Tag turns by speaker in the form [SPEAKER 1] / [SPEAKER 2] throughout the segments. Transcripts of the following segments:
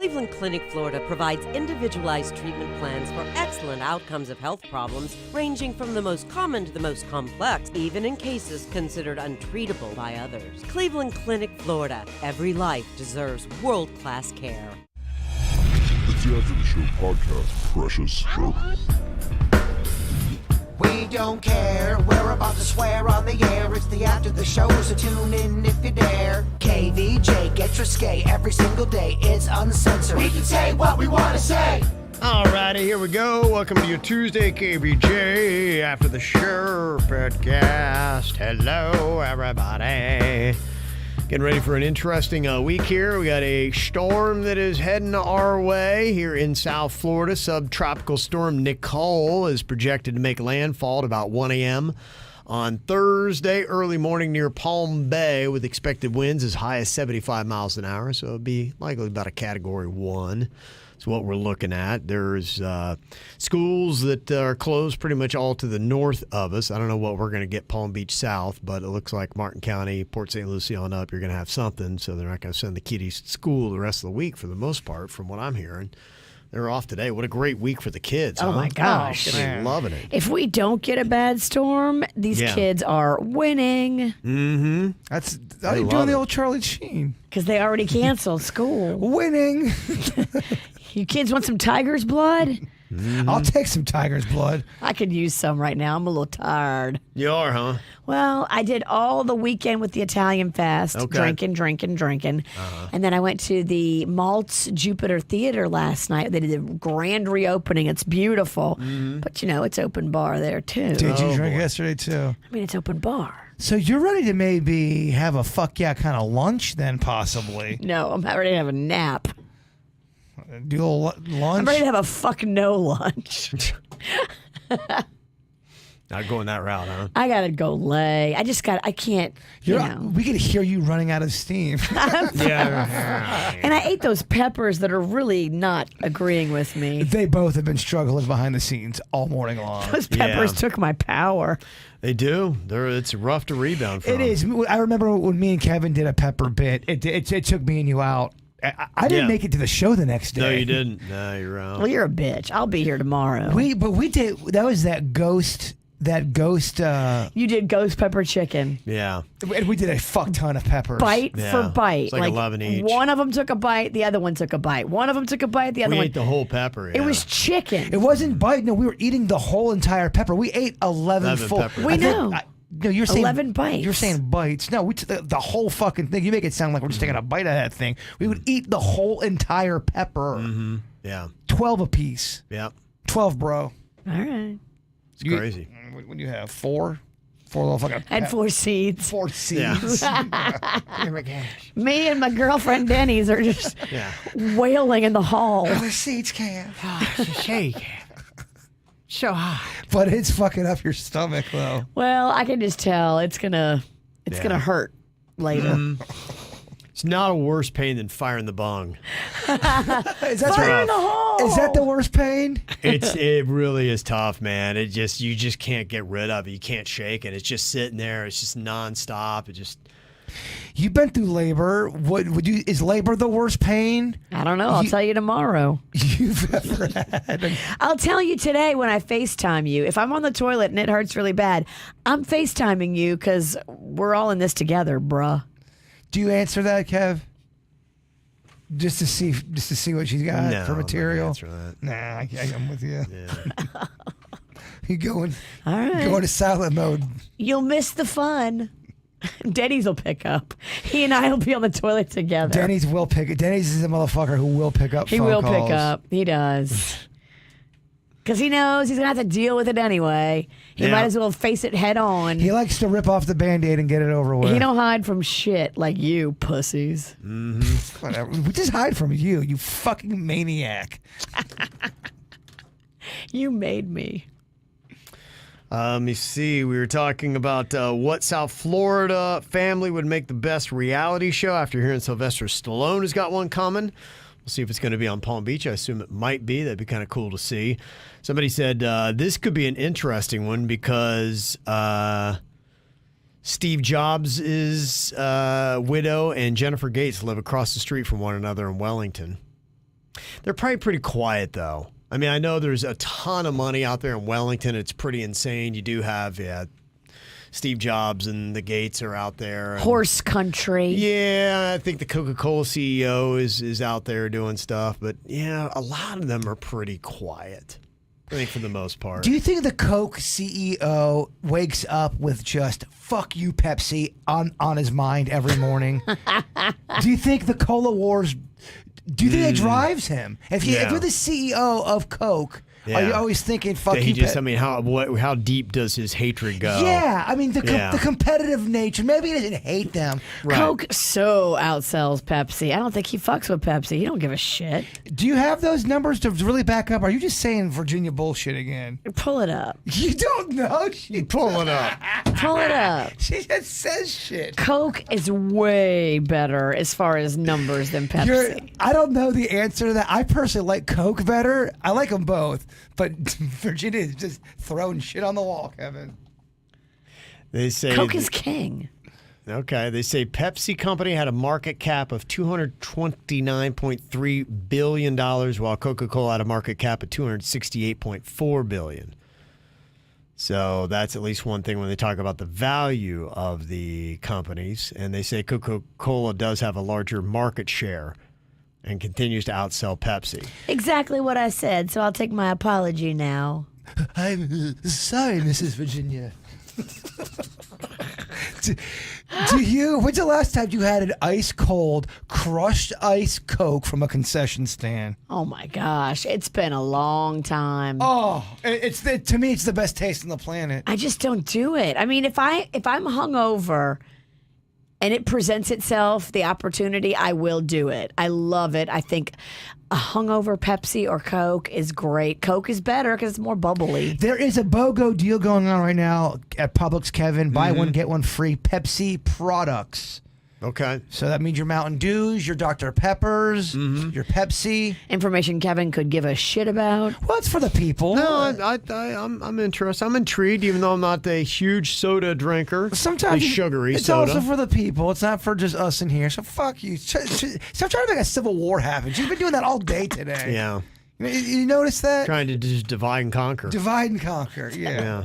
[SPEAKER 1] Cleveland Clinic, Florida provides individualized treatment plans for excellent outcomes of health problems ranging from the most common to the most complex, even in cases considered untreatable by others. Cleveland Clinic, Florida. Every life deserves world-class care.
[SPEAKER 2] It's the After the Show podcast, precious.
[SPEAKER 3] We don't care, we're about to swear on the air. It's the After the Show, so tune in if you dare. KVJ, get your skate every single day. It's uncensored. We can say what we want to say.
[SPEAKER 4] Alrighty, here we go. Welcome to your Tuesday KVJ After the Show podcast. Hello, everybody. Getting ready for an interesting week here. We got a storm that is heading our way here in South Florida. Subtropical storm Nicole is projected to make landfall at about 1 a.m. on Thursday early morning near Palm Bay with expected winds as high as 75 miles an hour. So it'll be likely about a Category 1. That's what we're looking at. There's schools that are closed pretty much all to the north of us. I don't know what we're going to get Palm Beach south, but it looks like Martin County, Port St. Lucie on up, you're going to have something. So they're not going to send the kiddies to school the rest of the week for the most part, from what I'm hearing. They're off today. What a great week for the kids.
[SPEAKER 5] Oh, my gosh.
[SPEAKER 4] I'm loving it.
[SPEAKER 5] If we don't get a bad storm, these kids are winning.
[SPEAKER 4] Mm-hmm.
[SPEAKER 6] That's how you doing the old Charlie Sheen.
[SPEAKER 5] Because they already canceled school.
[SPEAKER 6] Winning.
[SPEAKER 5] You kids want some tiger's blood?
[SPEAKER 6] Mm-hmm. I'll take some tiger's blood.
[SPEAKER 5] I could use some right now. I'm a little tired.
[SPEAKER 4] You are, huh?
[SPEAKER 5] Well, I did all the weekend with the Italian fest, drinking. And then I went to the Maltz Jupiter Theater last night. They did a grand reopening. It's beautiful. Mm-hmm. But, you know, it's open bar there, too.
[SPEAKER 6] Did you drink yesterday, too?
[SPEAKER 5] I mean, it's open bar.
[SPEAKER 6] So you're ready to maybe have a fuck yeah kind of lunch then, possibly?
[SPEAKER 5] No, I'm ready to have a nap.
[SPEAKER 6] Do a little lunch?
[SPEAKER 5] I'm ready to have a fuck no lunch.
[SPEAKER 4] Not going that route, huh?
[SPEAKER 5] I gotta go lay. I can't, you know.
[SPEAKER 6] We could hear you running out of steam.
[SPEAKER 4] Yeah.
[SPEAKER 5] And I ate those peppers that are really not agreeing with me.
[SPEAKER 6] They both have been struggling behind the scenes all morning long.
[SPEAKER 5] Those peppers took my power.
[SPEAKER 4] They do. It's rough to rebound from.
[SPEAKER 6] It is. I remember when me and Kevin did a pepper bit, it took me and you out. I didn't make it to the show the next day.
[SPEAKER 4] No, you didn't. No, you're out.
[SPEAKER 5] Well, you're a bitch. I'll be here tomorrow.
[SPEAKER 6] We did. That was that ghost.
[SPEAKER 5] You did ghost pepper chicken.
[SPEAKER 4] Yeah.
[SPEAKER 6] We did a fuck ton of peppers.
[SPEAKER 5] Bite for bite.
[SPEAKER 4] It's like 11 each.
[SPEAKER 5] One of them took a bite, the other one took a bite. One of them took a bite, the other one.
[SPEAKER 4] We ate the whole pepper.
[SPEAKER 5] It was chicken.
[SPEAKER 6] It wasn't bite. No, we were eating the whole entire pepper. We ate 11 full.
[SPEAKER 4] Peppers.
[SPEAKER 5] We know.
[SPEAKER 6] No, you're saying
[SPEAKER 5] 11 bites.
[SPEAKER 6] You're saying bites. No, we took the whole fucking thing. You make it sound like we're just taking a bite of that thing. We would eat the whole entire pepper.
[SPEAKER 4] Mm-hmm. Yeah.
[SPEAKER 6] 12 apiece.
[SPEAKER 4] Yeah.
[SPEAKER 6] 12, bro.
[SPEAKER 5] All right.
[SPEAKER 4] It's crazy.
[SPEAKER 6] When you have four little fucking.
[SPEAKER 5] I had 4 seeds.
[SPEAKER 6] 4 seeds.
[SPEAKER 4] Yeah.
[SPEAKER 6] Oh my gosh.
[SPEAKER 5] Me and my girlfriend Denny's are just wailing in the hall.
[SPEAKER 6] Oh, the seeds can.
[SPEAKER 4] Shake. So hot.
[SPEAKER 6] But it's fucking up your stomach, though.
[SPEAKER 5] Well, I can just tell it's gonna hurt later.
[SPEAKER 4] It's not a worse pain than firing the bong.
[SPEAKER 6] Is that
[SPEAKER 5] Fire in the hole.
[SPEAKER 6] Is that the worst pain?
[SPEAKER 4] It really is tough, man. You just can't get rid of it. You can't shake it. It's just sitting there. It's just nonstop.
[SPEAKER 6] You've been through labor. Is labor the worst pain?
[SPEAKER 5] I don't know. I'll tell you tomorrow.
[SPEAKER 6] You've ever had.
[SPEAKER 5] I'll tell you today when I FaceTime you. If I'm on the toilet and it hurts really bad, I'm FaceTiming you because we're all in this together, bruh.
[SPEAKER 6] Do you answer that, Kev? Just to see what she's got for material.
[SPEAKER 4] I'm not answer that.
[SPEAKER 6] Nah, I'm with you.
[SPEAKER 4] Yeah.
[SPEAKER 6] You going
[SPEAKER 5] to
[SPEAKER 6] silent mode.
[SPEAKER 5] You'll miss the fun. Denny's will pick up. He and I will be on the toilet together.
[SPEAKER 6] Denny's will pick up. Denny's is a motherfucker who will pick up.
[SPEAKER 5] He
[SPEAKER 6] phone
[SPEAKER 5] will
[SPEAKER 6] calls.
[SPEAKER 5] pick up. He does. Because he knows he's going to have to deal with it anyway. He might as well face it head on.
[SPEAKER 6] He likes to rip off the Band-Aid and get it over with.
[SPEAKER 5] He don't hide from shit like you pussies.
[SPEAKER 6] Mm-hmm. Whatever. We just hide from you fucking maniac.
[SPEAKER 5] You made me.
[SPEAKER 4] Let me see. We were talking about what South Florida family would make the best reality show after hearing Sylvester Stallone has got one coming. We'll see if it's going to be on Palm Beach. I assume it might be. That'd be kind of cool to see. Somebody said this could be an interesting one because Steve Jobs' widow and Jennifer Gates live across the street from one another in Wellington. They're probably pretty quiet, though. I mean, I know there's a ton of money out there in Wellington. It's pretty insane. You do have, Steve Jobs and the Gates are out there.
[SPEAKER 5] Horse country.
[SPEAKER 4] Yeah, I think the Coca-Cola CEO is out there doing stuff. But, yeah, a lot of them are pretty quiet, I think, for the most part.
[SPEAKER 6] Do you think the Coke CEO wakes up with just "fuck you, Pepsi" on his mind every morning? Do you think the Cola Wars? Do you think it drives him? If you're the CEO of Coke, are you always thinking "fuck you"?
[SPEAKER 4] I mean, how deep does his hatred go?
[SPEAKER 6] Yeah, I mean the competitive nature. Maybe he doesn't hate them.
[SPEAKER 4] Right.
[SPEAKER 5] Coke so outsells Pepsi. I don't think he fucks with Pepsi. He don't give a shit.
[SPEAKER 6] Do you have those numbers to really back up? Are you just saying Virginia bullshit again?
[SPEAKER 5] Pull it up.
[SPEAKER 6] You don't know.
[SPEAKER 4] Pull it up.
[SPEAKER 5] Pull it up.
[SPEAKER 6] She just says shit.
[SPEAKER 5] Coke is way better as far as numbers than Pepsi.
[SPEAKER 6] I don't know the answer to that. I personally like Coke better. I like them both. But Virginia is just throwing shit on the wall, Kevin.
[SPEAKER 4] They say
[SPEAKER 5] Coke is king.
[SPEAKER 4] Okay, they say Pepsi Company had a market cap of $229.3 billion, while Coca-Cola had a market cap of $268.4 billion. So that's at least one thing when they talk about the value of the companies. And they say Coca-Cola does have a larger market share and continues to outsell Pepsi.
[SPEAKER 5] Exactly what I said, so I'll take my apology now.
[SPEAKER 6] I'm sorry, Mrs. Virginia. When's the last time you had an ice cold crushed ice Coke from a concession stand?
[SPEAKER 5] Oh my gosh, it's been a long time.
[SPEAKER 6] Oh, to me it's the best taste on the planet.
[SPEAKER 5] I just don't do it. I mean, if I'm hungover and it presents itself, the opportunity, I will do it. I love it. I think a hungover Pepsi or Coke is great. Coke is better because it's more bubbly.
[SPEAKER 6] There is a BOGO deal going on right now at Publix, Kevin. Buy one, get one free. Pepsi products.
[SPEAKER 4] Okay.
[SPEAKER 6] So that means your Mountain Dews, your Dr. Peppers, your Pepsi.
[SPEAKER 5] Information Kevin could give a shit about.
[SPEAKER 6] Well, it's for the people.
[SPEAKER 4] No, I'm interested. I'm intrigued, even though I'm not a huge soda drinker.
[SPEAKER 6] Sometimes
[SPEAKER 4] sugary
[SPEAKER 6] it's
[SPEAKER 4] soda.
[SPEAKER 6] also for the people. It's not for just us in here. So fuck you. Stop trying to make a civil war happen. She's been doing that all day today.
[SPEAKER 4] Yeah.
[SPEAKER 6] You notice that?
[SPEAKER 4] Trying to just divide and conquer.
[SPEAKER 6] Divide and conquer, yeah.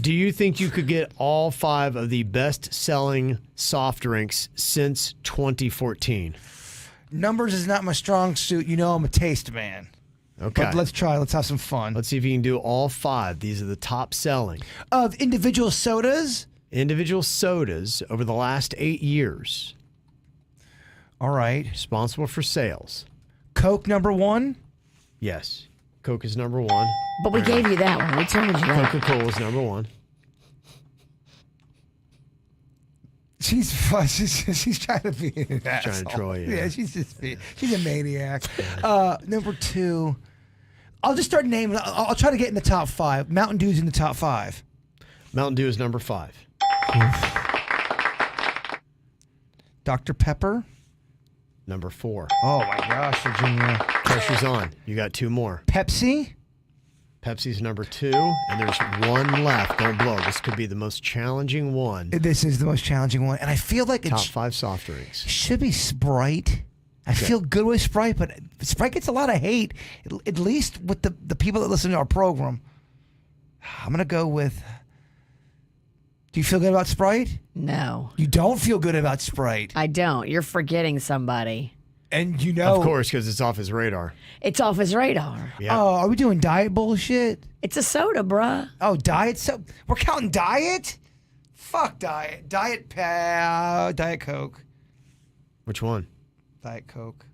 [SPEAKER 4] Do you think you could get all 5 of the best-selling soft drinks since 2014?
[SPEAKER 6] Numbers is not my strong suit. You know I'm a taste man.
[SPEAKER 4] Okay.
[SPEAKER 6] But let's try. Let's have some fun.
[SPEAKER 4] Let's see if you can do all 5. These are the top selling.
[SPEAKER 6] Of individual sodas?
[SPEAKER 4] Individual sodas over the last 8 years.
[SPEAKER 6] All right.
[SPEAKER 4] Responsible for sales.
[SPEAKER 6] Coke number 1?
[SPEAKER 4] Yes. Coke is number 1.
[SPEAKER 5] But we gave you that one. We told you that.
[SPEAKER 4] Coca-Cola is number 1.
[SPEAKER 6] She's trying to be an asshole.
[SPEAKER 4] Trying to troll you.
[SPEAKER 6] Yeah, she's a maniac. Number 2, I'll just start naming. I'll try to get in the top 5. Mountain Dew's in the top 5.
[SPEAKER 4] Mountain Dew is number 5.
[SPEAKER 6] Dr. Pepper.
[SPEAKER 4] Number 4.
[SPEAKER 6] Oh my gosh, Virginia.
[SPEAKER 4] Pressure's on. You got 2 more.
[SPEAKER 6] Pepsi.
[SPEAKER 4] Pepsi's number 2, and there's 1 left. Don't blow. This could be the most challenging one.
[SPEAKER 6] This is the most challenging one, and I feel like
[SPEAKER 4] Top
[SPEAKER 6] it
[SPEAKER 4] 5 soft drinks.
[SPEAKER 6] should be Sprite. I feel good with Sprite, but Sprite gets a lot of hate, at least with the people that listen to our program. I'm gonna go with. Do you feel good about Sprite?
[SPEAKER 5] No.
[SPEAKER 6] You don't feel good about Sprite.
[SPEAKER 5] I don't. You're forgetting somebody.
[SPEAKER 6] And you know.
[SPEAKER 4] Of course, because it's off his radar.
[SPEAKER 5] It's off his radar.
[SPEAKER 4] Yeah.
[SPEAKER 6] Oh, are we doing diet bullshit?
[SPEAKER 5] It's a soda, bruh.
[SPEAKER 6] Oh, diet? So we're counting diet? Fuck diet. Diet Coke.
[SPEAKER 4] Which one?
[SPEAKER 6] Diet Coke.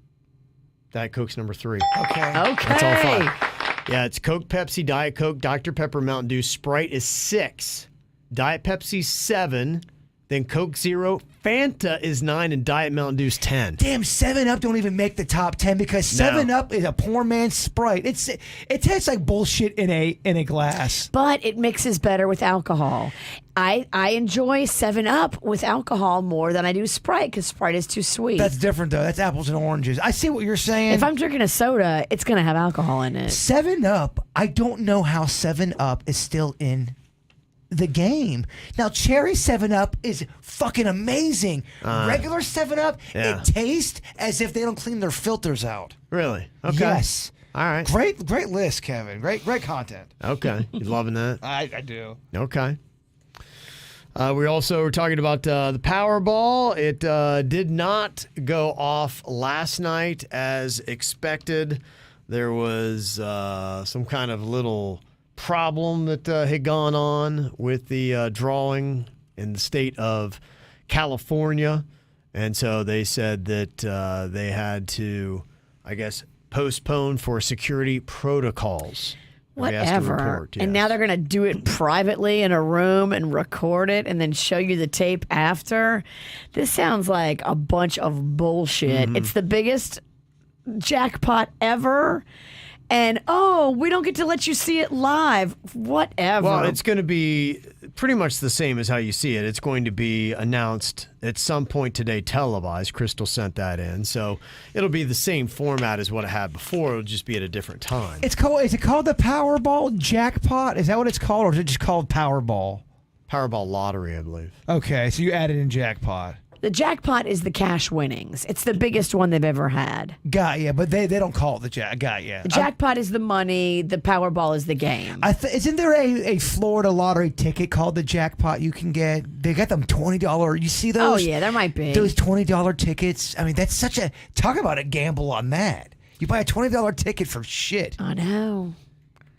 [SPEAKER 4] Diet Coke's number 3.
[SPEAKER 6] Okay.
[SPEAKER 5] Okay.
[SPEAKER 4] That's all 5. Yeah, it's Coke, Pepsi, Diet Coke, Dr. Pepper, Mountain Dew. Sprite is 6. Diet Pepsi's 7. Then Coke Zero. Fanta is 9, and Diet Mountain Dew's 10.
[SPEAKER 6] Damn, 7-Up don't even make the top 10 because 7-Up is a poor man's Sprite. It tastes like bullshit in a glass.
[SPEAKER 5] But it mixes better with alcohol. I enjoy 7-Up with alcohol more than I do Sprite because Sprite is too sweet.
[SPEAKER 6] That's different, though. That's apples and oranges. I see what you're saying.
[SPEAKER 5] If I'm drinking a soda, it's going to have alcohol in it.
[SPEAKER 6] 7-Up, I don't know how 7-Up is still in the game. Now, cherry 7-Up is fucking amazing. Regular 7-Up,
[SPEAKER 4] Yeah.
[SPEAKER 6] it tastes as if they don't clean their filters out.
[SPEAKER 4] Really? Okay.
[SPEAKER 6] Yes.
[SPEAKER 4] All right.
[SPEAKER 6] Great list, Kevin. Great content.
[SPEAKER 4] Okay. You loving that?
[SPEAKER 6] I do.
[SPEAKER 4] Okay. We also were talking about the Powerball. It did not go off last night as expected. There was some kind of little problem that had gone on with the drawing in the state of California. And so they said that they had to, I guess, postpone for security protocols.
[SPEAKER 5] Whatever.
[SPEAKER 4] Report,
[SPEAKER 5] And now they're going to do it privately in a room and record it and then show you the tape after. This sounds like a bunch of bullshit. It's the biggest jackpot ever. And, we don't get to let you see it live. Whatever.
[SPEAKER 4] Well, it's going to be pretty much the same as how you see it. It's going to be announced at some point today, televised. Crystal sent that in. So it'll be the same format as what it had before. It'll just be at a different time.
[SPEAKER 6] Is it called the Powerball jackpot? Is that what it's called, or is it just called Powerball?
[SPEAKER 4] Powerball lottery, I believe.
[SPEAKER 6] Okay, so you added in jackpot.
[SPEAKER 5] The jackpot is the cash winnings. It's the biggest one they've ever had.
[SPEAKER 6] Got ya, but they don't call it the jack. Got ya.
[SPEAKER 5] The jackpot is the money. The Powerball is the game.
[SPEAKER 6] Isn't there a Florida lottery ticket called the jackpot you can get? They got them $20. You see those?
[SPEAKER 5] Oh, yeah, there might be.
[SPEAKER 6] Those $20 tickets. I mean, that's such a talk about a gamble on that. You buy a $20 ticket for shit.
[SPEAKER 5] I know.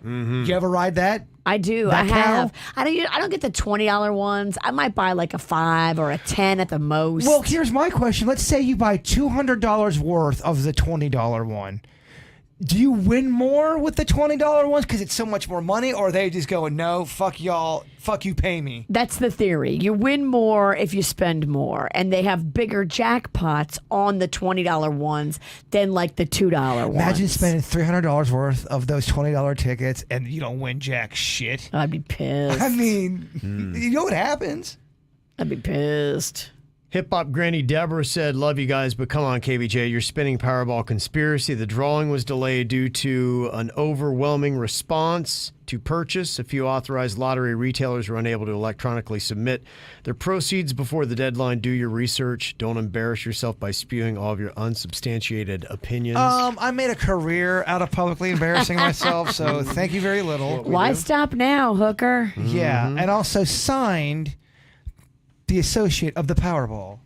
[SPEAKER 6] You ever ride that?
[SPEAKER 5] I do.
[SPEAKER 6] That
[SPEAKER 5] I have. I don't get the $20 ones. I might buy like a $5 or a $10 at the most.
[SPEAKER 6] Well, here's my question. Let's say you buy $200 worth of the $20 one. Do you win more with the $20 ones because it's so much more money, or are they just going, no, fuck y'all, fuck you, pay me?
[SPEAKER 5] That's the theory. You win more if you spend more, and they have bigger jackpots on the $20 ones than like the $2 ones.
[SPEAKER 6] Imagine spending $300 worth of those $20 tickets and you don't win jack shit.
[SPEAKER 5] I'd be pissed.
[SPEAKER 6] I mean, you know what happens?
[SPEAKER 5] I'd be pissed.
[SPEAKER 4] Hip Hop Granny Deborah said, love you guys, but come on, KVJ, you're spinning Powerball conspiracy. The drawing was delayed due to an overwhelming response to purchase. A few authorized lottery retailers were unable to electronically submit their proceeds before the deadline. Do your research. Don't embarrass yourself by spewing all of your unsubstantiated opinions.
[SPEAKER 6] I made a career out of publicly embarrassing myself, so thank you very little.
[SPEAKER 5] Why stop now, hooker?
[SPEAKER 6] Yeah, and also signed the associate of the Powerball.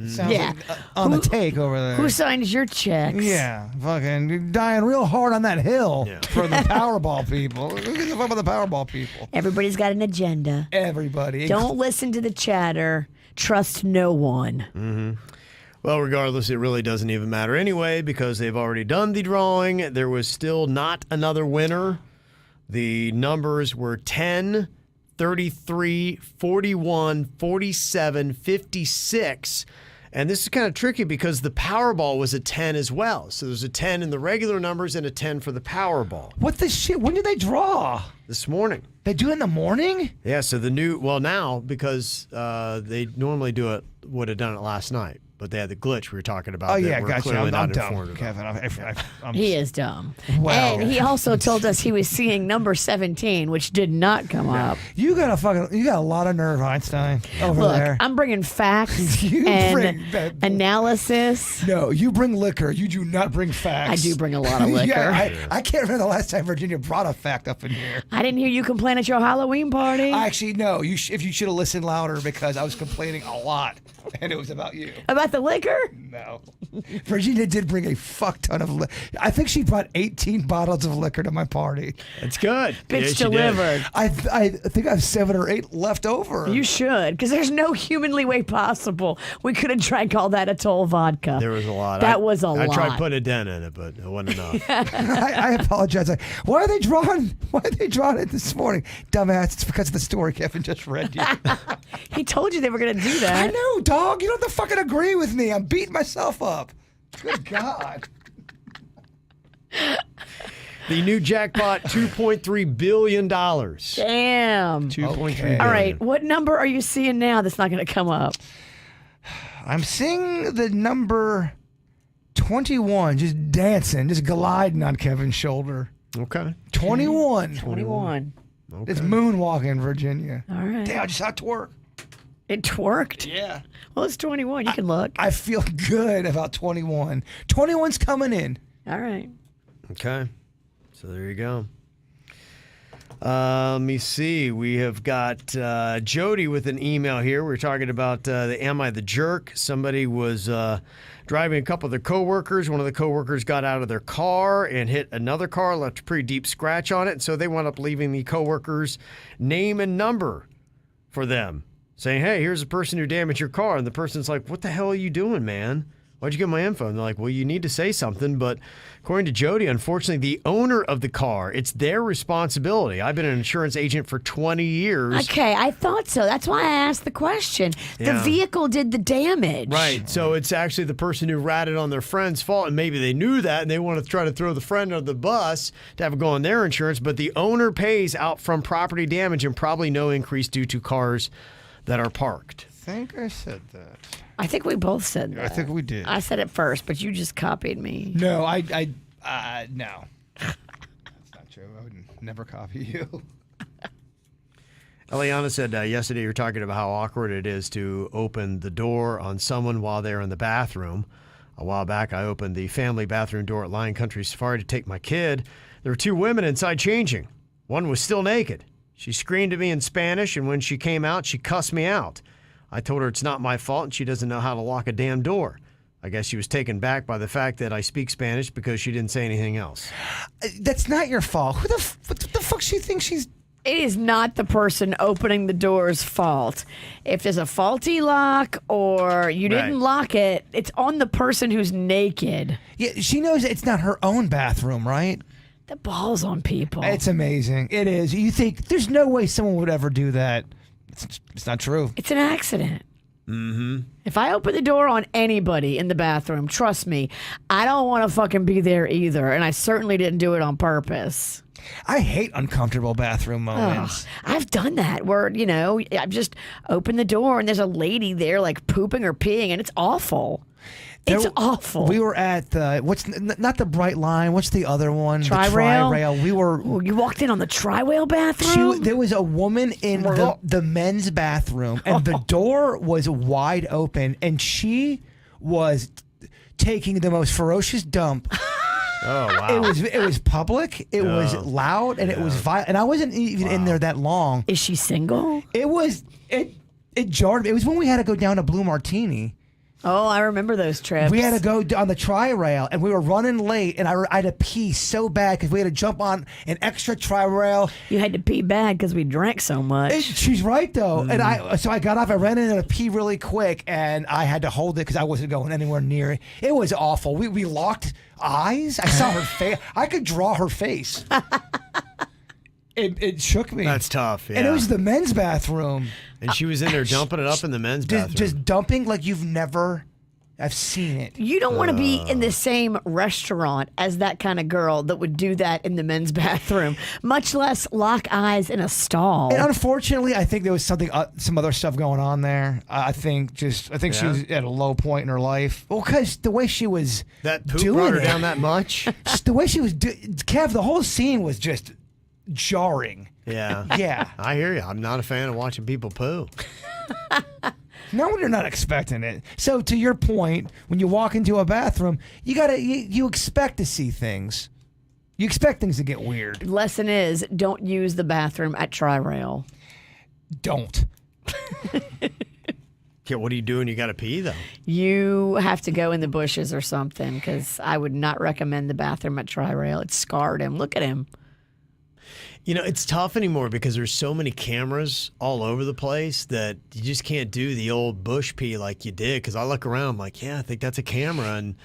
[SPEAKER 6] Sounds
[SPEAKER 5] Yeah.
[SPEAKER 6] like on the take over there.
[SPEAKER 5] Who signs your checks?
[SPEAKER 6] Yeah, fucking dying real hard on that hill
[SPEAKER 4] Yeah.
[SPEAKER 6] for the Powerball people. Who gives a fuck about the Powerball people?
[SPEAKER 5] Everybody's got an agenda.
[SPEAKER 6] Everybody.
[SPEAKER 5] Don't listen to the chatter. Trust no one.
[SPEAKER 4] Well, regardless, it really doesn't even matter anyway because they've already done the drawing. There was still not another winner. The numbers were 10, 33, 41, 47, 56. And this is kind of tricky because the Powerball was a 10 as well. So there's a 10 in the regular numbers and a 10 for the Powerball.
[SPEAKER 6] What the shit? When did they draw?
[SPEAKER 4] This morning.
[SPEAKER 6] They do it in the morning?
[SPEAKER 4] Yeah, so now because they normally would have done it last night. But they had the glitch we were talking about.
[SPEAKER 6] Oh,
[SPEAKER 4] that
[SPEAKER 6] yeah,
[SPEAKER 4] we're
[SPEAKER 6] gotcha.
[SPEAKER 4] clearly
[SPEAKER 6] I'm
[SPEAKER 4] not
[SPEAKER 6] dumb,
[SPEAKER 4] informed about.
[SPEAKER 6] Kevin. I'm
[SPEAKER 5] He is dumb.
[SPEAKER 6] Wow.
[SPEAKER 5] And he also told us he was seeing number 17, which did not come up.
[SPEAKER 6] You got a lot of nerve, Einstein, over
[SPEAKER 5] Look,
[SPEAKER 6] there.
[SPEAKER 5] I'm bringing facts
[SPEAKER 6] You
[SPEAKER 5] and
[SPEAKER 6] bring that-
[SPEAKER 5] analysis.
[SPEAKER 6] No, you bring liquor. You do not bring facts.
[SPEAKER 5] I do bring a lot of liquor.
[SPEAKER 6] Yeah, I can't remember the last time Virginia brought a fact up in here.
[SPEAKER 5] I didn't hear you complain at your Halloween party
[SPEAKER 6] Actually, no. If you should have listened louder because I was complaining a lot, and it was about you.
[SPEAKER 5] about the liquor.
[SPEAKER 6] No. Virginia did bring a fuck ton of liquor. I think she brought 18 bottles of liquor to my party.
[SPEAKER 4] It's good.
[SPEAKER 5] Bitch
[SPEAKER 4] Yeah, she did.
[SPEAKER 5] delivered.
[SPEAKER 6] I think I have 7 or 8 left over.
[SPEAKER 5] You should, because there's no humanly way possible we could have drank all that Atoll vodka.
[SPEAKER 4] There was a lot.
[SPEAKER 5] That was a
[SPEAKER 4] I
[SPEAKER 5] lot.
[SPEAKER 4] tried putting a dent in it, but it wasn't enough.
[SPEAKER 6] I apologize. Why are they drawing it this morning? Dumbass, it's because of the story Kevin just read you.
[SPEAKER 5] He told you they were going to do
[SPEAKER 6] I
[SPEAKER 5] that.
[SPEAKER 6] know, dog. You don't have to fucking agree with me. I'm beating myself up. Good God.
[SPEAKER 4] The new jackpot, $2.3 billion.
[SPEAKER 5] Damn.
[SPEAKER 4] $2.3
[SPEAKER 6] Okay.
[SPEAKER 4] billion.
[SPEAKER 5] All right, what number are you seeing now that's not going to come up?
[SPEAKER 6] I'm seeing the number 21 just dancing, just gliding on Kevin's shoulder.
[SPEAKER 4] Okay.
[SPEAKER 6] 21.
[SPEAKER 5] 21.
[SPEAKER 4] Okay.
[SPEAKER 6] It's moonwalking, Virginia.
[SPEAKER 5] All right.
[SPEAKER 6] Damn, I just had to work.
[SPEAKER 5] It twerked?
[SPEAKER 6] Yeah.
[SPEAKER 5] Well, it's 21. You can look.
[SPEAKER 6] I feel good about 21. 21's coming in.
[SPEAKER 5] All right.
[SPEAKER 4] Okay. So there you go. Let me see. We have got Jody with an email here. We're talking about the Am I the Jerk? Somebody was driving a couple of their coworkers. One of the coworkers got out of their car and hit another car, left a pretty deep scratch on it. And so they wound up leaving the coworker's name and number for them, saying, hey, here's the person who damaged your car. And the person's like, what the hell are you doing, man? Why'd you get my info? And they're like, well, you need to say something. But according to Jody, unfortunately, the owner of the car, it's their responsibility. I've been an insurance agent for 20 years.
[SPEAKER 5] Okay, I thought so. That's why I asked the question. The
[SPEAKER 4] Yeah.
[SPEAKER 5] vehicle did the damage.
[SPEAKER 4] Right. So it's actually the person who ratted on their friend's fault. And maybe they knew that and they want to try to throw the friend under the bus to have it go on their insurance. But the owner pays out from property damage and probably no increase due to cars that are parked.
[SPEAKER 6] I think I said that.
[SPEAKER 5] I think we both said that.
[SPEAKER 6] I think we did.
[SPEAKER 5] I said it first, but you just copied me.
[SPEAKER 6] No, no. That's not true. I would never copy you.
[SPEAKER 4] Eliana said yesterday you were talking about how awkward it is to open the door on someone while they're in the bathroom. A while back, I opened the family bathroom door at Lion Country Safari to take my kid. There were two women inside changing. One was still naked. She screamed at me in Spanish, and when she came out, she cussed me out. I told her it's not my fault and she doesn't know how to lock a damn door. I guess she was taken back by the fact that I speak Spanish because she didn't say anything else.
[SPEAKER 6] That's not your fault. What the fuck she thinks she's...
[SPEAKER 5] It is not the person opening the door's fault. If there's a faulty lock or you didn't lock it, it's on the person who's naked.
[SPEAKER 6] Yeah, she knows it's not her own bathroom, right?
[SPEAKER 5] The ball's on people.
[SPEAKER 6] It's amazing. It is. You think there's no way someone would ever do that. It's not true.
[SPEAKER 5] It's an accident.
[SPEAKER 4] Mm-hmm.
[SPEAKER 5] If I open the door on anybody in the bathroom, trust me, I don't want to fucking be there either. And I certainly didn't do it on purpose.
[SPEAKER 6] I hate uncomfortable bathroom moments.
[SPEAKER 5] I've done that where, I've just opened the door and there's a lady there like pooping or peeing and it's awful. It's awful.
[SPEAKER 6] We were at not the Bright Line. What's the other one?
[SPEAKER 5] Tri-Rail?
[SPEAKER 6] The Tri-Rail. We were.
[SPEAKER 5] Ooh, you walked in on the Tri-Rail bathroom?
[SPEAKER 6] There was a woman in the men's bathroom, and the door was wide open, and she was taking the most ferocious dump.
[SPEAKER 4] Oh, wow.
[SPEAKER 6] It was public. It was loud, and it was violent. And I wasn't even in there that long.
[SPEAKER 5] Is she single?
[SPEAKER 6] It jarred me. It was when we had to go down to Blue Martini.
[SPEAKER 5] Oh, I remember those trips.
[SPEAKER 6] We had to go on the Tri-Rail, and we were running late, and I had to pee so bad because we had to jump on an extra Tri-Rail.
[SPEAKER 5] You had to pee bad because we drank so much.
[SPEAKER 6] She's right, though. And I got off, I ran in to pee really quick, and I had to hold it because I wasn't going anywhere near it. It was awful. We locked eyes. I saw her face. I could draw her face. It shook me.
[SPEAKER 4] That's tough, yeah.
[SPEAKER 6] And it was the men's bathroom.
[SPEAKER 4] And she was in there dumping it up in the men's bathroom.
[SPEAKER 6] Just dumping like I've seen it.
[SPEAKER 5] You don't want to be in the same restaurant as that kind of girl that would do that in the men's bathroom, much less lock eyes in a stall.
[SPEAKER 6] And unfortunately, I think there was some other stuff going on there. I think she was at a low point in her life. Well, because the way she was
[SPEAKER 4] that poop
[SPEAKER 6] doing
[SPEAKER 4] brought her
[SPEAKER 6] it,
[SPEAKER 4] down that much?
[SPEAKER 6] Just the way she was Kev, the whole scene was just jarring.
[SPEAKER 4] Yeah.
[SPEAKER 6] Yeah.
[SPEAKER 4] I hear you. I'm not a fan of watching people poo.
[SPEAKER 6] No, when you're not expecting it. So to your point, when you walk into a bathroom, you expect to see things. You expect things to get weird.
[SPEAKER 5] Lesson is, don't use the bathroom at Tri-Rail.
[SPEAKER 6] Don't.
[SPEAKER 4] Okay, what do you do when you got to pee, though?
[SPEAKER 5] You have to go in the bushes or something because I would not recommend the bathroom at Tri-Rail. It scarred him. Look at him.
[SPEAKER 4] It's tough anymore because there's so many cameras all over the place that you just can't do the old bush pee like you did. Because I look around, I'm like, yeah, I think that's a camera. And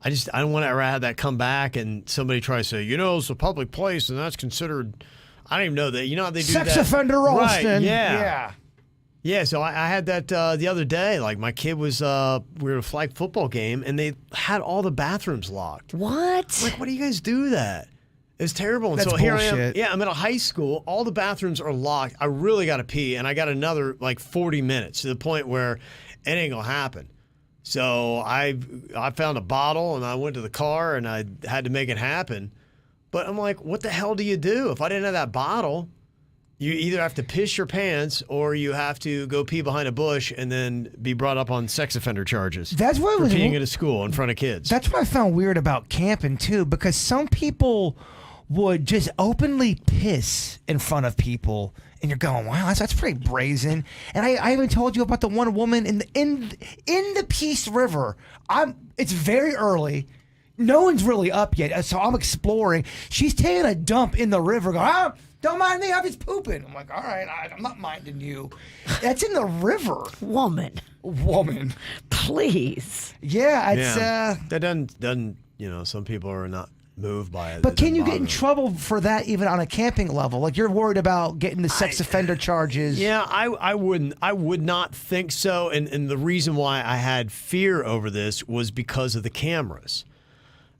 [SPEAKER 4] I don't want to ever have that come back and somebody try to say, it's a public place and that's considered, I don't even know that. You know how they do
[SPEAKER 6] Sex
[SPEAKER 4] that?
[SPEAKER 6] offender Ralston.
[SPEAKER 4] Right, yeah.
[SPEAKER 6] Yeah.
[SPEAKER 4] Yeah, so I had that the other day. Like, my kid was, we were at a flag football game, and they had all the bathrooms locked.
[SPEAKER 5] What?
[SPEAKER 4] I'm like, why do you guys do that? It was terrible. And
[SPEAKER 6] That's
[SPEAKER 4] so here I am.
[SPEAKER 6] bullshit.
[SPEAKER 4] Yeah, I'm at a high school. All the bathrooms are locked. I really got to pee, and I got another, 40 minutes to the point where it ain't going to happen. So I found a bottle, and I went to the car, and I had to make it happen. But I'm like, what the hell do you do? If I didn't have that bottle, You either have to piss your pants or you have to go pee behind a bush and then be brought up on sex offender charges.
[SPEAKER 6] That's what
[SPEAKER 4] for
[SPEAKER 6] was
[SPEAKER 4] peeing at a school in front of kids.
[SPEAKER 6] That's what I found weird about camping too, because some people would just openly piss in front of people, and you're going, "Wow, that's pretty brazen." And I even told you about the one woman in the Peace River. It's very early. No one's really up yet, so I'm exploring. She's taking a dump in the river, going, don't mind me, I'm just pooping. I'm like, all right, I'm not minding you. That's in the river.
[SPEAKER 5] Woman. Please.
[SPEAKER 6] Yeah, it's
[SPEAKER 4] that doesn't some people are not moved by it.
[SPEAKER 6] But can you get in trouble for that even on a camping level? Like, you're worried about getting the sex offender charges.
[SPEAKER 4] Yeah, I would not think so. And the reason why I had fear over this was because of the cameras.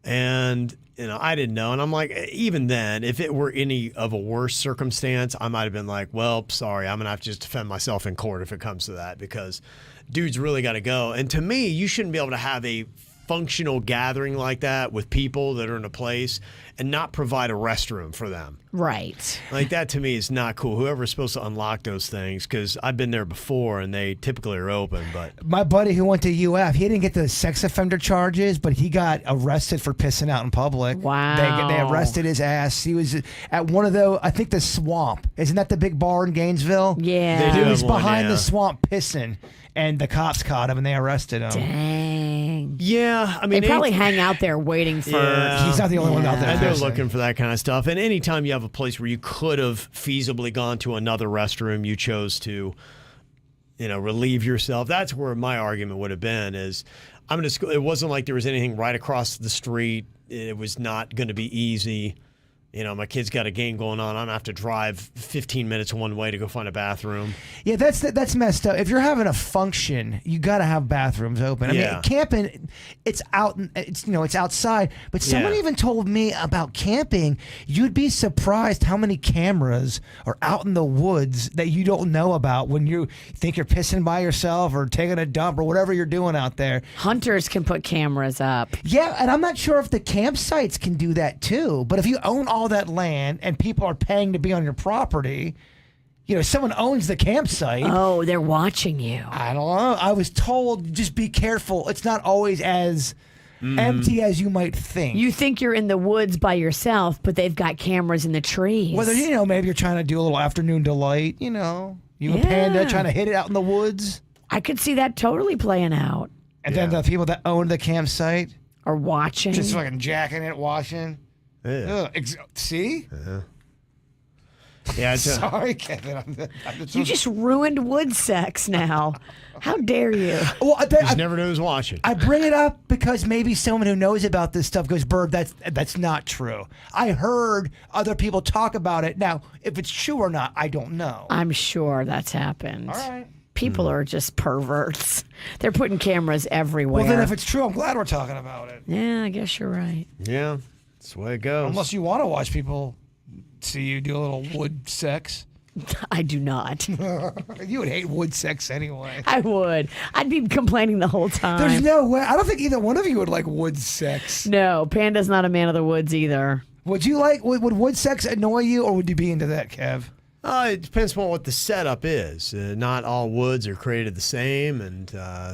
[SPEAKER 4] And I didn't know. And I'm like, even then, if it were any of a worse circumstance, I might have been like, well, sorry, I'm going to have to just defend myself in court if it comes to that, because dude's really got to go. And to me, you shouldn't be able to have a functional gathering like that with people that are in a place and not provide a restroom for them.
[SPEAKER 5] Right.
[SPEAKER 4] Like, that to me is not cool. Whoever's supposed to unlock those things, because I've been there before and they typically are open. But
[SPEAKER 6] my buddy who went to UF, he didn't get the sex offender charges, but he got arrested for pissing out in public.
[SPEAKER 5] Wow.
[SPEAKER 6] They arrested his ass. He was at one of those, I think the Swamp. Isn't that the big bar in Gainesville?
[SPEAKER 5] Yeah.
[SPEAKER 4] They do
[SPEAKER 6] He was
[SPEAKER 4] have one,
[SPEAKER 6] behind
[SPEAKER 4] yeah.
[SPEAKER 6] the Swamp pissing, and the cops caught him and they arrested him.
[SPEAKER 5] Dang.
[SPEAKER 4] yeah, I
[SPEAKER 5] They
[SPEAKER 4] mean,
[SPEAKER 5] probably hang out there waiting for.
[SPEAKER 4] Yeah.
[SPEAKER 6] He's not the only one out there.
[SPEAKER 4] and they're
[SPEAKER 6] pissing.
[SPEAKER 4] looking for that kind of stuff. And anytime you have a place where you could have feasibly gone to another restroom, you chose to, relieve yourself. That's where my argument would have been is, I'm going to school. It wasn't like there was anything right across the street. It was not going to be easy. My kid's got a game going on. I'm going to have to drive 15 minutes one way to go find a bathroom.
[SPEAKER 6] Yeah, that's messed up. If you're having a function, you got to have bathrooms open. I mean, camping, it's outside. But someone even told me about camping. You'd be surprised how many cameras are out in the woods that you don't know about when you think you're pissing by yourself or taking a dump or whatever you're doing out there.
[SPEAKER 5] Hunters can put cameras up.
[SPEAKER 6] Yeah, and I'm not sure if the campsites can do that too. But if you own all that land and people are paying to be on your property, someone owns the campsite.
[SPEAKER 5] Oh, they're watching you.
[SPEAKER 6] I don't know. I was told just be careful. It's not always as empty as you might think.
[SPEAKER 5] You think you're in the woods by yourself, but they've got cameras in the trees.
[SPEAKER 6] Whether, maybe you're trying to do a little afternoon delight, you a panda trying to hit it out in the woods.
[SPEAKER 5] I could see that totally playing out.
[SPEAKER 6] And then the people that own the campsite
[SPEAKER 5] Or watching.
[SPEAKER 6] just fucking jacking it, washing.
[SPEAKER 4] Yeah.
[SPEAKER 6] See?
[SPEAKER 4] Yeah,
[SPEAKER 6] Sorry, Kevin.
[SPEAKER 5] You just ruined wood sex now. How dare you?
[SPEAKER 6] Well,
[SPEAKER 4] you just never know who's watching.
[SPEAKER 6] I bring it up because maybe someone who knows about this stuff goes, Bird, that's not true. I heard other people talk about it. Now, if it's true or not, I don't know.
[SPEAKER 5] I'm sure that's happened.
[SPEAKER 6] All right.
[SPEAKER 5] People are just perverts. They're putting cameras everywhere.
[SPEAKER 6] Well, then if it's true, I'm glad we're talking about it.
[SPEAKER 5] Yeah, I guess you're right.
[SPEAKER 4] Yeah, that's the way it goes.
[SPEAKER 6] Unless you want to watch people see you do a little wood sex.
[SPEAKER 5] I do not.
[SPEAKER 6] You would hate wood sex anyway.
[SPEAKER 5] I would. I'd be complaining the whole time.
[SPEAKER 6] There's no way. I don't think either one of you would like wood sex.
[SPEAKER 5] No, Panda's not a man of the woods either.
[SPEAKER 6] Would you like, would wood sex annoy you, or would you be into that, Kev?
[SPEAKER 4] It depends on what the setup is. Not all woods are created the same, and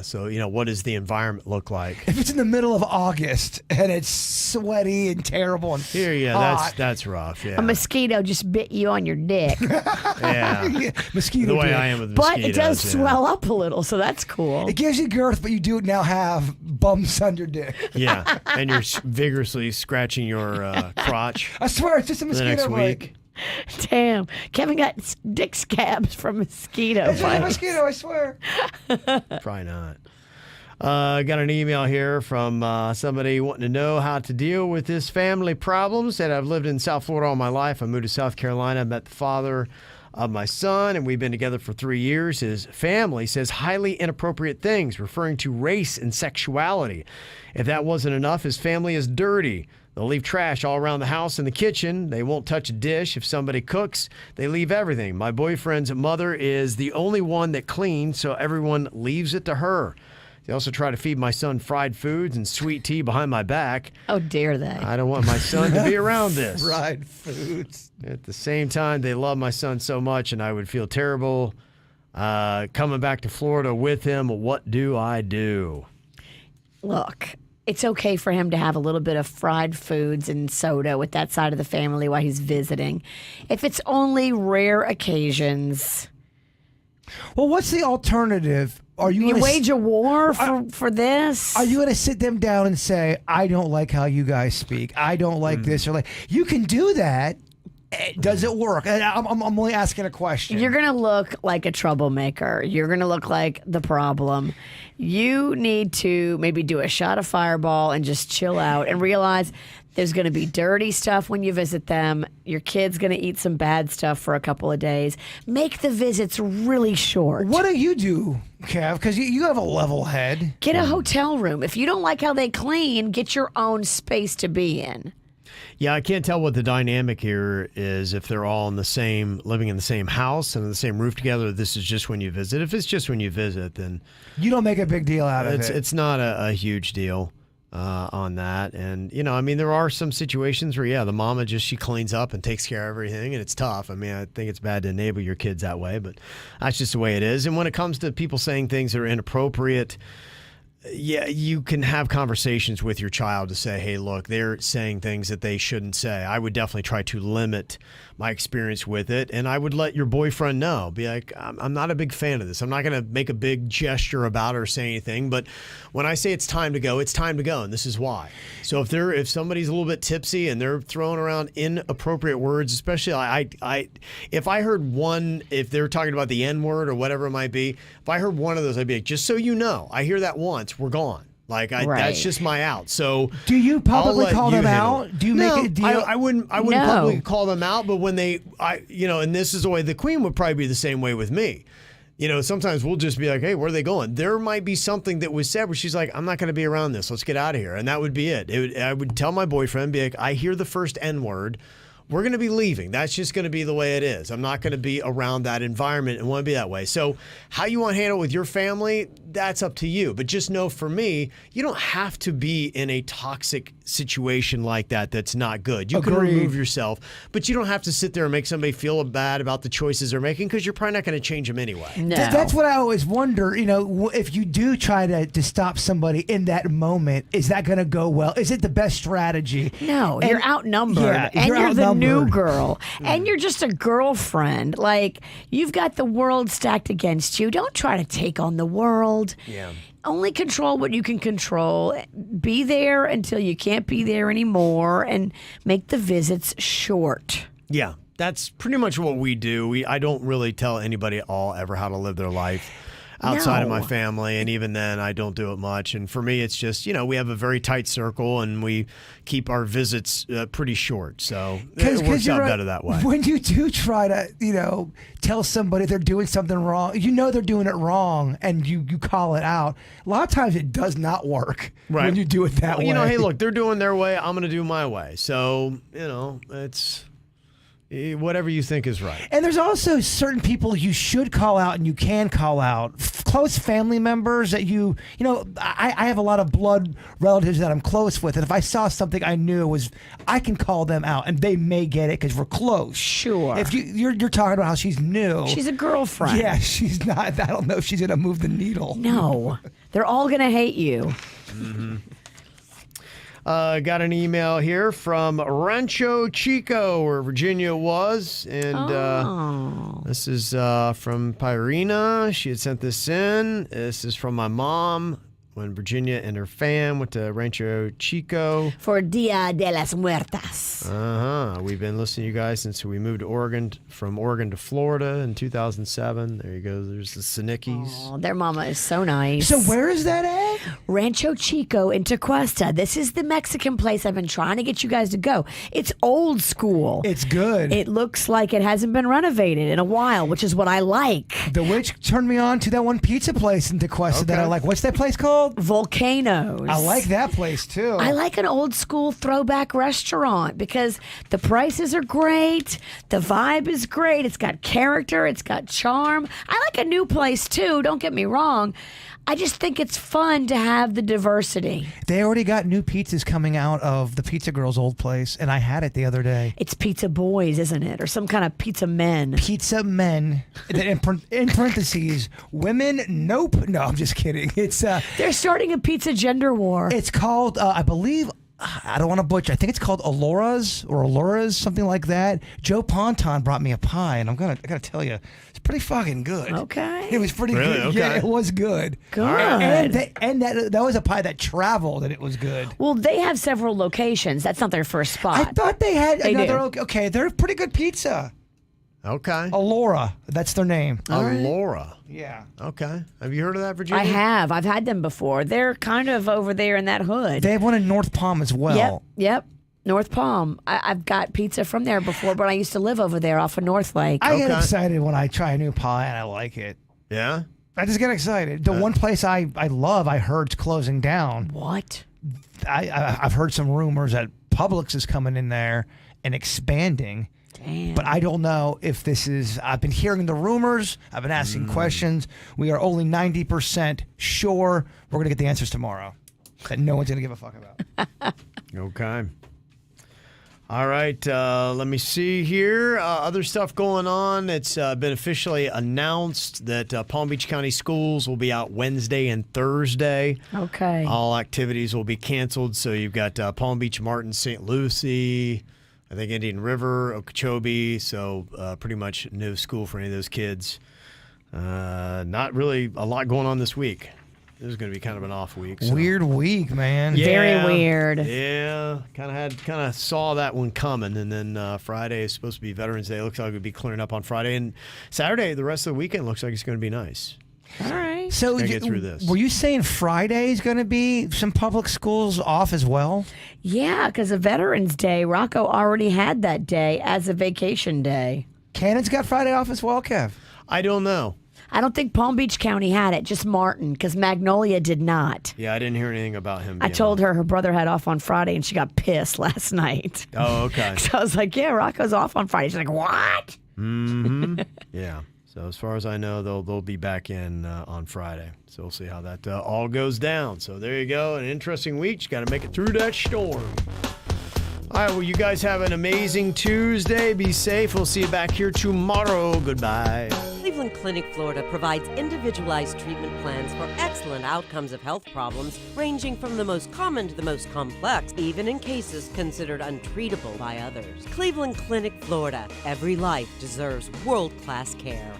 [SPEAKER 4] so what does the environment look like?
[SPEAKER 6] If it's in the middle of August and it's sweaty and terrible and hot.
[SPEAKER 4] that's rough. Yeah,
[SPEAKER 5] A mosquito just bit you on your dick.
[SPEAKER 4] yeah.
[SPEAKER 6] Mosquito
[SPEAKER 4] The way
[SPEAKER 6] dick.
[SPEAKER 4] I am with
[SPEAKER 5] But
[SPEAKER 4] mosquitoes.
[SPEAKER 5] it does
[SPEAKER 4] yeah.
[SPEAKER 5] swell up a little, so that's cool.
[SPEAKER 6] It gives you girth, but you do now have bumps on your dick.
[SPEAKER 4] Yeah, and you're vigorously scratching your crotch
[SPEAKER 6] I swear, it's just a
[SPEAKER 4] the
[SPEAKER 6] mosquito
[SPEAKER 4] next
[SPEAKER 6] bite.
[SPEAKER 4] week.
[SPEAKER 5] Damn. Kevin got dick scabs from mosquito
[SPEAKER 6] It's just a
[SPEAKER 5] bites.
[SPEAKER 6] mosquito, I swear.
[SPEAKER 4] Probably not. Got an email here from somebody wanting to know how to deal with this family problem. Said, I've lived in South Florida all my life. I moved to South Carolina, met the father of my son, and we've been together for 3 years. His family says highly inappropriate things, referring to race and sexuality. If that wasn't enough, his family is dirty. They'll leave trash all around the house and the kitchen. They won't touch a dish. If somebody cooks, they leave everything. My boyfriend's mother is the only one that cleans, so everyone leaves it to her. They also try to feed my son fried foods and sweet tea behind my back.
[SPEAKER 5] Oh, dare they?
[SPEAKER 4] I don't want my son to be around this.
[SPEAKER 6] Fried foods.
[SPEAKER 4] At the same time, they love my son so much, and I would feel terrible coming back to Florida with him. What do I do?
[SPEAKER 5] Look, it's okay for him to have a little bit of fried foods and soda with that side of the family while he's visiting. If it's only rare occasions.
[SPEAKER 6] Well, what's the alternative? Are you
[SPEAKER 5] You
[SPEAKER 6] gonna
[SPEAKER 5] wage a war for this?
[SPEAKER 6] Are you going to sit them down and say, I don't like how you guys speak. I don't like this or like. You can do that. Does it work? And I'm only asking a question.
[SPEAKER 5] You're going to look like a troublemaker. You're going to look like the problem. You need to maybe do a shot of Fireball and just chill out and realize there's going to be dirty stuff when you visit them. Your kid's going to eat some bad stuff for a couple of days. Make the visits really short.
[SPEAKER 6] What do you do, Kev? Because you have a level head.
[SPEAKER 5] Get a hotel room. If you don't like how they clean, get your own space to be in.
[SPEAKER 4] Yeah, I can't tell what the dynamic here is, if they're all living in the same house and in the same roof together. This is just when you visit. If it's just when you visit, then
[SPEAKER 6] You don't make a big deal out of it.
[SPEAKER 4] it's not a huge deal on that. And, I mean, there are some situations where, the mama she cleans up and takes care of everything, and it's tough. I mean, I think it's bad to enable your kids that way, but that's just the way it is. And when it comes to people saying things that are inappropriate, you can have conversations with your child to say, hey, look, they're saying things that they shouldn't say. I would definitely try to limit my experience with it, and I would let your boyfriend know. Be like, I'm not a big fan of this. I'm not going to make a big gesture about it or say anything, but when I say it's time to go, it's time to go, and this is why. So if somebody's a little bit tipsy and they're throwing around inappropriate words, especially if I heard one, if they're talking about the N-word or whatever it might be, if I heard one of those, I'd be like, just so you know, I hear that once, we're gone. Like that's just my out. So
[SPEAKER 6] do you publicly call them out? Do you make a deal?
[SPEAKER 4] I wouldn't publicly call them out, but when and this is the way the Queen would probably be the same way with me. Sometimes we'll just be like, hey, where are they going? There might be something that was said where she's like, I'm not going to be around this. Let's get out of here. And that would be it. I would tell my boyfriend, be like, I hear the first N-word. We're going to be leaving. That's just going to be the way it is. I'm not going to be around that environment and want to be that way. So how you want to handle it with your family, that's up to you. But just know, for me, you don't have to be in a toxic situation like that that's not good. You can remove yourself, but you don't have to sit there and make somebody feel bad about the choices they're making, because you're probably not going to change them anyway.
[SPEAKER 5] No.
[SPEAKER 6] That's what I always wonder. If you do try to stop somebody in that moment, is that going to go well? Is it the best strategy?
[SPEAKER 5] No, you're outnumbered.
[SPEAKER 6] Yeah,
[SPEAKER 5] and you're the
[SPEAKER 6] outnumbered.
[SPEAKER 5] new girl. And you're just a girlfriend. Like, you've got the world stacked against you. Don't try to take on the world.
[SPEAKER 4] Yeah.
[SPEAKER 5] Only control what you can control. Be there until you can't be there anymore, and make the visits short.
[SPEAKER 4] Yeah, that's pretty much what we do. I don't really tell anybody at all ever how to live their life outside of my family, and even then I don't do it much. And for me, it's just, we have a very tight circle, and we keep our visits pretty short, so it works out better that way.
[SPEAKER 6] When you do try to tell somebody they're doing something wrong, they're doing it wrong, and you call it out, a lot of times it does not work when you do it that way.
[SPEAKER 4] Hey, look, they're doing their way, I'm going to do my way. So it's whatever you think is right.
[SPEAKER 6] And there's also certain people you should call out and you can call out. Close family members that I have a lot of blood relatives that I'm close with, and if I saw something I knew I can call them out, and they may get it because we're close.
[SPEAKER 5] Sure.
[SPEAKER 6] If you're talking about how she's new.
[SPEAKER 5] She's a girlfriend.
[SPEAKER 6] Yeah, she's not. I don't know if she's going to move the needle.
[SPEAKER 5] No. They're all going to hate you.
[SPEAKER 4] Mm-hmm. Got an email here from Rancho Chico, where Virginia was, and this is from Pyrina. She had sent this in. This is from my mom when Virginia and her fam went to Rancho Chico
[SPEAKER 5] for Dia de las Muertas.
[SPEAKER 4] We've been listening to you guys since we moved to from Oregon to Florida in 2007. There you go. There's the Sinickis.
[SPEAKER 5] Oh, their mama is so nice.
[SPEAKER 6] So where is that at?
[SPEAKER 5] Rancho Chico in Tequesta. This is the Mexican place I've been trying to get you guys to go. It's old school.
[SPEAKER 6] It's good.
[SPEAKER 5] It looks like it hasn't been renovated in a while, which is what I like.
[SPEAKER 6] The witch turned me on to that one pizza place in Tequesta that I like. What's that place called?
[SPEAKER 5] Volcanoes.
[SPEAKER 6] I like that place too.
[SPEAKER 5] I like an old school throwback restaurant because the prices are great, the vibe is great, it's got character, it's got charm. I like a new place too, don't get me wrong. I just think it's fun to have the diversity.
[SPEAKER 6] They already got new pizzas coming out of the Pizza Girl's old place, and I had it the other day.
[SPEAKER 5] It's pizza boys, isn't it? Or some kind of pizza men.
[SPEAKER 6] Pizza men. In parentheses, women, nope. No, I'm just kidding. It's
[SPEAKER 5] They're starting a pizza gender war.
[SPEAKER 6] It's called, I believe, I don't want to butcher. I think it's called Alora's, something like that. Joe Ponton brought me a pie, and I gotta tell you, it's pretty fucking good.
[SPEAKER 5] Okay.
[SPEAKER 6] It was pretty
[SPEAKER 4] Really?
[SPEAKER 6] good.
[SPEAKER 4] Okay.
[SPEAKER 6] Yeah, it was good.
[SPEAKER 5] Good.
[SPEAKER 6] And that was a pie that traveled, and it was good.
[SPEAKER 5] Well, they have several locations. That's not their first spot.
[SPEAKER 6] I thought they had
[SPEAKER 5] They
[SPEAKER 6] another.
[SPEAKER 5] do.
[SPEAKER 6] Okay, they're pretty good pizza.
[SPEAKER 4] Okay.
[SPEAKER 6] Alora, that's their name.
[SPEAKER 4] Alora.
[SPEAKER 6] Yeah.
[SPEAKER 4] Okay. Have you heard of that, Virginia?
[SPEAKER 5] I have. I've had them before. They're kind of over there in that hood.
[SPEAKER 6] They have one in North Palm as well.
[SPEAKER 5] Yep. North Palm. I've got pizza from there before, but I used to live over there off of North Lake.
[SPEAKER 6] I get
[SPEAKER 4] Okay.
[SPEAKER 6] excited when I try a new pie and I like it.
[SPEAKER 4] Yeah?
[SPEAKER 6] I just get excited. The one place I love, I heard, is closing down.
[SPEAKER 5] What?
[SPEAKER 6] I've heard some rumors that Publix is coming in there and expanding.
[SPEAKER 5] Damn.
[SPEAKER 6] But I don't know if this is. I've been hearing the rumors. I've been asking questions. We are only 90% sure. We're gonna get the answers tomorrow. That no one's gonna give a fuck about.
[SPEAKER 4] Okay. All right. Let me see here. Other stuff going on. It's been officially announced that Palm Beach County schools will be out Wednesday and Thursday.
[SPEAKER 5] Okay.
[SPEAKER 4] All activities will be canceled. So you've got Palm Beach, Martin, St. Lucie, I think Indian River, Okeechobee. So pretty much no school for any of those kids. Not really a lot going on this week. This is going to be kind of an off week. So.
[SPEAKER 6] Weird week, man.
[SPEAKER 5] Very weird.
[SPEAKER 4] Yeah, kind of saw that one coming, and then Friday is supposed to be Veterans Day. It looks like it'll be clearing up on Friday, and Saturday, the rest of the weekend looks like it's going to be nice.
[SPEAKER 5] All right.
[SPEAKER 6] So
[SPEAKER 4] Gotta get through this.
[SPEAKER 6] Were you saying Friday is going to be some public schools off as well?
[SPEAKER 5] Yeah, because of Veterans Day, Rocco already had that day as a vacation day.
[SPEAKER 6] Cannon's got Friday off as well, Kev.
[SPEAKER 4] I don't know.
[SPEAKER 5] I don't think Palm Beach County had it, just Martin, because Magnolia did not.
[SPEAKER 4] Yeah, I didn't hear anything about him.
[SPEAKER 5] I told her brother had off on Friday, and she got pissed last night.
[SPEAKER 4] Oh, okay.
[SPEAKER 5] So I was like, yeah, Rocco's off on Friday. She's like, what?
[SPEAKER 4] Yeah. So as far as I know, they'll be back in on Friday. So we'll see how that all goes down. So there you go. An interesting week. Just got to make it through that storm. All right. Well, you guys have an amazing Tuesday. Be safe. We'll see you back here tomorrow. Goodbye.
[SPEAKER 1] Cleveland Clinic, Florida provides individualized treatment plans for excellent outcomes of health problems, ranging from the most common to the most complex, even in cases considered untreatable by others. Cleveland Clinic, Florida. Every life deserves world-class care.